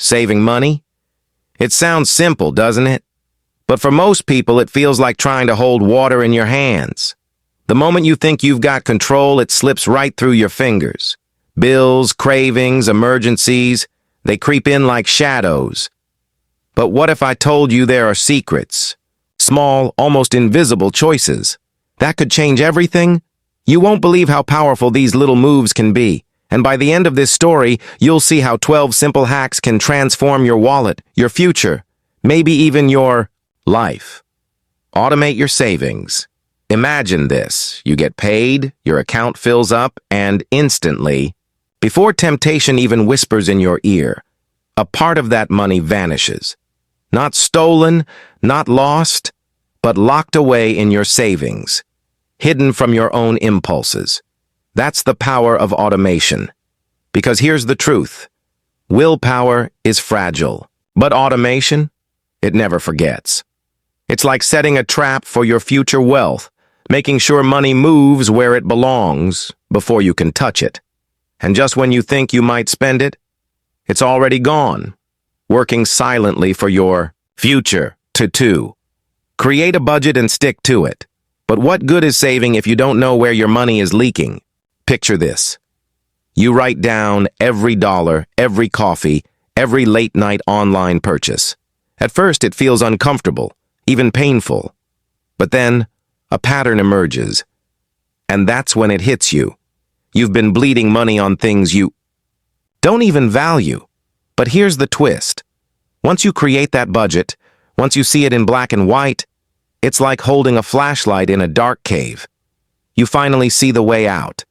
Saving money? It sounds simple, doesn't it? But for most people, it feels like trying to hold water in your hands. The moment you think you've got control, it slips right through your fingers. Bills, cravings, emergencies, they creep in like shadows. But what if I told you there are secrets? Small, almost invisible choices. That could change everything? You won't believe how powerful these little moves can be. And by the end of this story, you'll see how 12 simple hacks can transform your wallet, your future, maybe even your life. Automate your savings. Imagine this. You get paid, your account fills up, and instantly, before temptation even whispers in your ear, a part of that money vanishes. Not stolen, not lost, but locked away in your savings, hidden from your own impulses. That's the power of automation. Because here's the truth. Willpower is fragile, but automation, it never forgets. It's like setting a trap for your future wealth, making sure money moves where it belongs before you can touch it. And just when you think you might spend it, it's already gone, working silently for your future to. Create a budget and stick to it. But what good is saving if you don't know where your money is leaking? Picture this. You write down every dollar, every coffee, every late-night online purchase. At first, it feels uncomfortable, even painful. But then, a pattern emerges. And that's when it hits you. You've been bleeding money on things you don't even value. But here's the twist. Once you create that budget, once you see it in black and white, it's like holding a flashlight in a dark cave. You finally see the way out.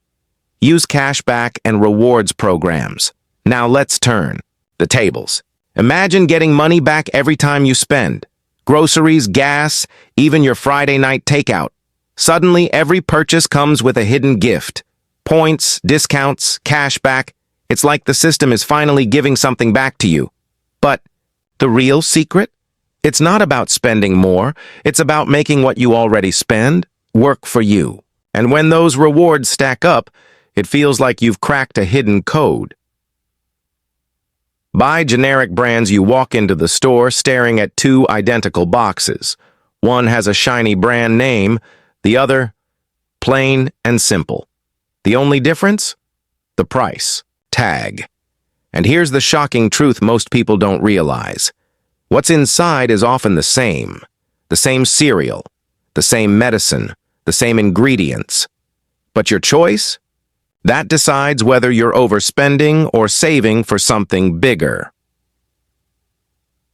Use cashback and rewards programs. Now let's turn the tables. Imagine getting money back every time you spend. Groceries, gas, even your Friday night takeout. Suddenly, every purchase comes with a hidden gift. Points, discounts, cashback. It's like the system is finally giving something back to you. But the real secret? It's not about spending more. It's about making what you already spend work for you. And when those rewards stack up, it feels like you've cracked a hidden code. Buy generic brands. You walk into the store staring at two identical boxes. One has a shiny brand name, the other, plain and simple. The only difference? The price tag. And here's the shocking truth most people don't realize. What's inside is often the same. The same cereal, the same medicine, the same ingredients. But your choice? That decides whether you're overspending or saving for something bigger.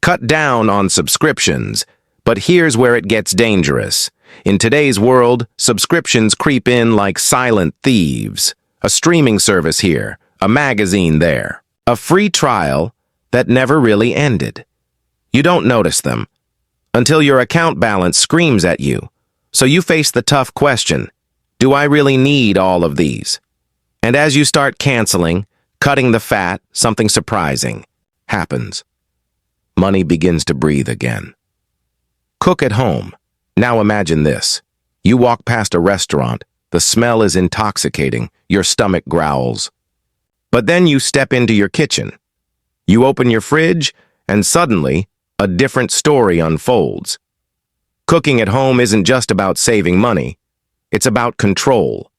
Cut down on subscriptions, but here's where it gets dangerous. In today's world, subscriptions creep in like silent thieves. A streaming service here, a magazine there, a free trial that never really ended. You don't notice them until your account balance screams at you. So you face the tough question, do I really need all of these? And as you start canceling, cutting the fat, something surprising happens. Money begins to breathe again. Cook at home. Now imagine this. You walk past a restaurant. The smell is intoxicating. Your stomach growls. But then you step into your kitchen. You open your fridge, and suddenly, a different story unfolds. Cooking at home isn't just about saving money. It's about control.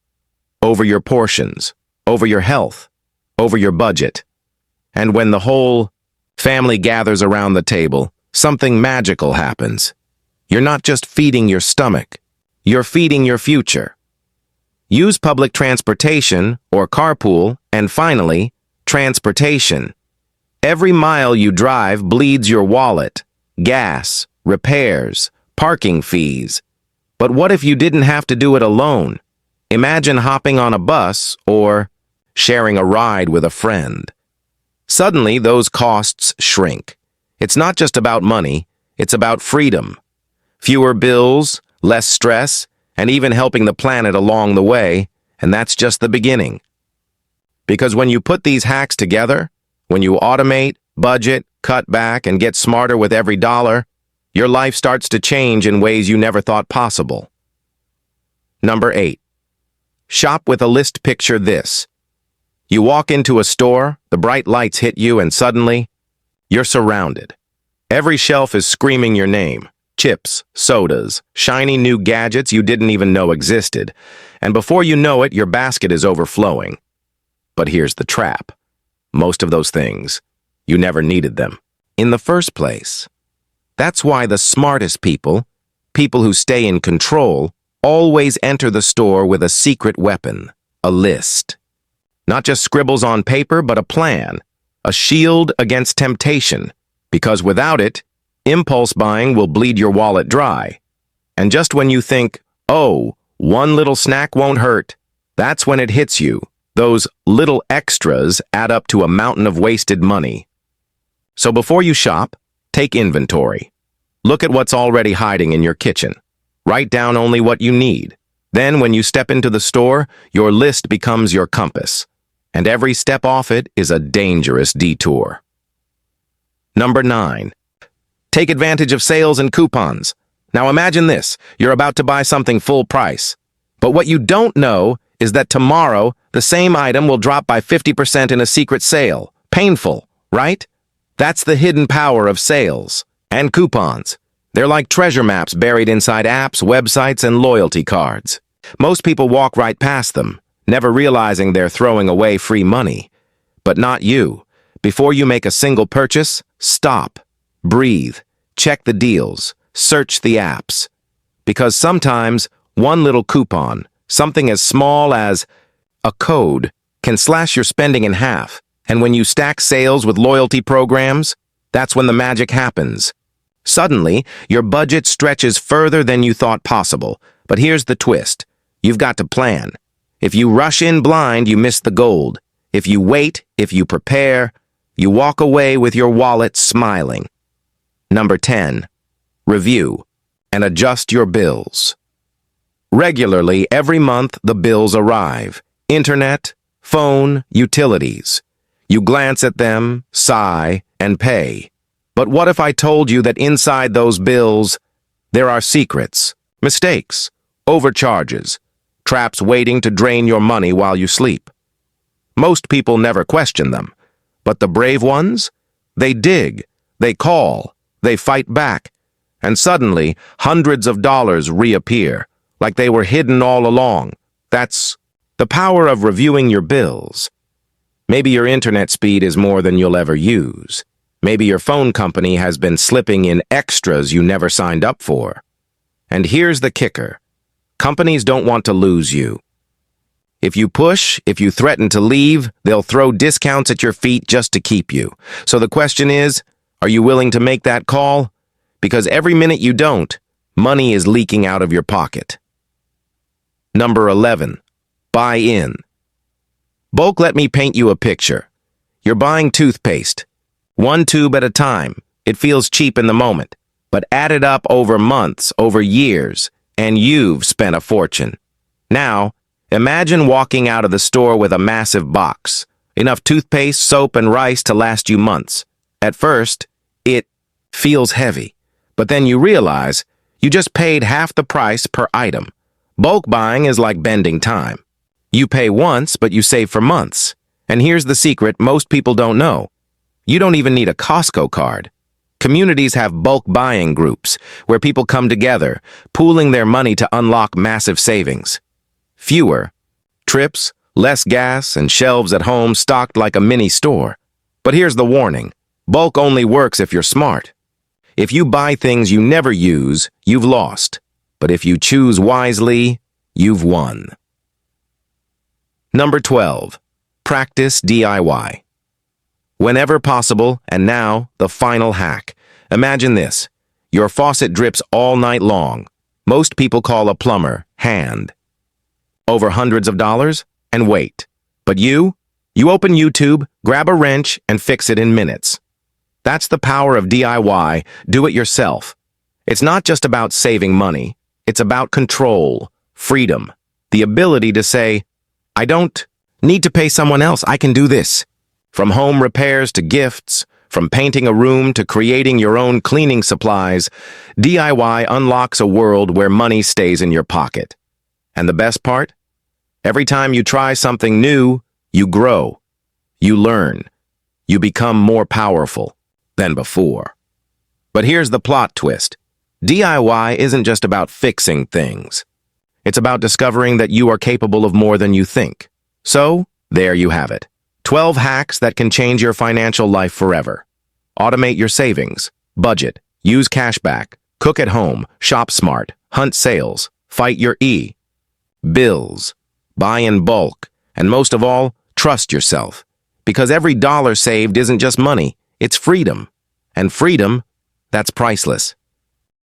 Over your portions, over your health, over your budget. And when the whole family gathers around the table, something magical happens. You're not just feeding your stomach, you're feeding your future. Use public transportation or carpool, and finally, transportation. Every mile you drive bleeds your wallet, gas, repairs, parking fees. But what if you didn't have to do it alone? Imagine hopping on a bus or sharing a ride with a friend. Suddenly, those costs shrink. It's not just about money, it's about freedom. Fewer bills, less stress, and even helping the planet along the way, and that's just the beginning. Because when you put these hacks together, when you automate, budget, cut back, and get smarter with every dollar, your life starts to change in ways you never thought possible. Number 8. Shop with a list. Picture this. You walk into a store, the bright lights hit you, and suddenly, You're surrounded. Every shelf is screaming your name. Chips, sodas, shiny new gadgets you didn't even know existed. And before you know it, your basket is overflowing. But here's the trap. Most of those things, you never needed them in the first place. That's why the smartest people, people who stay in control, always enter the store with a secret weapon, a list. Not just scribbles on paper, but a plan, a shield against temptation, because without it, impulse buying will bleed your wallet dry. And just when you think, oh, one little snack won't hurt, that's when it hits you. Those little extras add up to a mountain of wasted money. So before you shop, take inventory. Look at what's already hiding in your kitchen. Write down only what you need. Then when you step into the store, your list becomes your compass. And every step off it is a dangerous detour. Number 9. Take advantage of sales and coupons. Now imagine this, you're about to buy something full price. But what you don't know is that tomorrow, the same item will drop by 50% in a secret sale. Painful, right? That's the hidden power of sales and coupons. They're like treasure maps buried inside apps, websites, and loyalty cards. Most people walk right past them, never realizing they're throwing away free money. But not you. Before you make a single purchase, stop, breathe, check the deals, search the apps. Because sometimes one little coupon, something as small as a code, can slash your spending in half. And when you stack sales with loyalty programs, that's when the magic happens. Suddenly, your budget stretches further than you thought possible. But here's the twist. You've got to plan. If you rush in blind, you miss the gold. If you wait, if you prepare, you walk away with your wallet smiling. Number 10. Review and adjust your bills. Regularly, every month, the bills arrive. Internet, phone, utilities. You glance at them, sigh, and pay. But what if I told you that inside those bills, there are secrets, mistakes, overcharges, traps waiting to drain your money while you sleep? Most people never question them, but the brave ones, they dig, they call, they fight back, and suddenly hundreds of dollars reappear, like they were hidden all along. That's the power of reviewing your bills. Maybe your internet speed is more than you'll ever use. Maybe your phone company has been slipping in extras you never signed up for. And here's the kicker. Companies don't want to lose you. If you push, if you threaten to leave, they'll throw discounts at your feet just to keep you. So the question is, are you willing to make that call? Because every minute you don't, money is leaking out of your pocket. Number 11. Buy in. Bulk, let me paint you a picture. You're buying toothpaste. One tube at a time. It feels cheap in the moment. But add it up over months, over years, and you've spent a fortune. Now, imagine walking out of the store with a massive box. Enough toothpaste, soap, and rice to last you months. At first, it feels heavy. But then you realize you just paid half the price per item. Bulk buying is like bending time. You pay once, but you save for months. And here's the secret most people don't know. You don't even need a Costco card. Communities have bulk buying groups where people come together, pooling their money to unlock massive savings. Fewer trips, less gas, and shelves at home stocked like a mini store. But here's the warning. Bulk only works if you're smart. If you buy things you never use, you've lost. But if you choose wisely, you've won. Number 12. Practice DIY. Whenever possible, and now, the final hack. Imagine this. Your faucet drips all night long. Most people call a plumber hand. Over hundreds of dollars, and wait. But you open YouTube, grab a wrench, and fix it in minutes. That's the power of DIY, do it yourself. It's not just about saving money. It's about control, freedom, the ability to say, I don't need to pay someone else, I can do this. From home repairs to gifts, from painting a room to creating your own cleaning supplies, DIY unlocks a world where money stays in your pocket. And the best part? Every time you try something new, you grow, you learn, you become more powerful. than before. But here's the plot twist. DIY isn't just about fixing things. It's about discovering that you are capable of more than you think. So, there you have it. 12 hacks that can change your financial life forever. Automate your savings, budget, use cashback, cook at home, shop smart, hunt sales, fight your bills, buy in bulk, and most of all, trust yourself. Because every dollar saved isn't just money, it's freedom. And freedom, that's priceless.